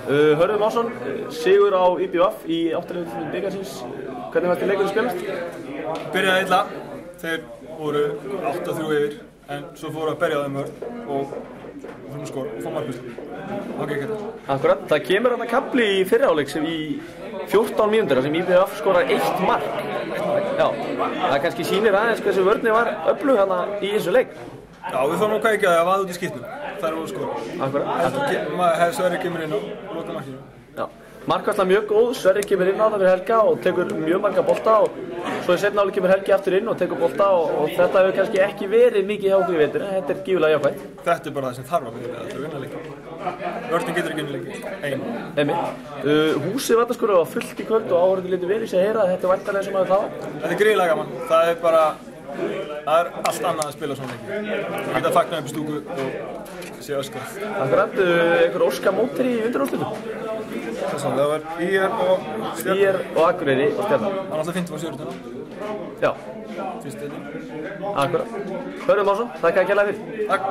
Hörður Másson, sigur á IBVF í 8. bikarsins. Hvernig varst þið leikurinn spilast? Byrjaði illa, þeir voru 8-3 yfir, en svo fóru að berja þeim hörð og fórum að skora og fá markvislu. Það gekk þetta. Akkurat, það kemur þarna kafli í fyrri hálfleik sem í 14 mínútur sem IBVF skorar 1 mark. Já, það kannski sýnir aðeins hversu vörnin var öflug þarna í þessu leik. Já, við fórum að kveikja það að vaða út í skýtnum. Það er að skora. Akkurat. Sverrir kemur inn á loka markinu. Já, markværsla mjög góð, Sverrir kemur inn á það fyrir Helga og tekur mjög marga bolta og svo í seinni hálfleik kemur Helgi aftur inn og tekur bolta og þetta hefur kannski ekki verið mikið hjá okkur í vetur, þetta er gífulega jákvætt. Þetta er bara það sem þarf að vera að vinna leiki. Vörnin getur ekki vinna leiki, Einmitt. Húsið Vatnaskurður var fullt í kvöld og áhorfendur létu vel í sig að heyra að þetta er væntanlega sem að það. Þetta er gríðarlega gaman, það er bara allt annað að spila svona leiki. Það geta fagnað upp í stúku og sé öskrað. Akkurat, einhver óska mótir í undanúrslitum? Það var IR og Akureyri og Stjarnan. Það var alltaf 15 Já. Fyrst þetta. Akkurat. Hörður Másson, þakka að kærlega fyrir. Takk.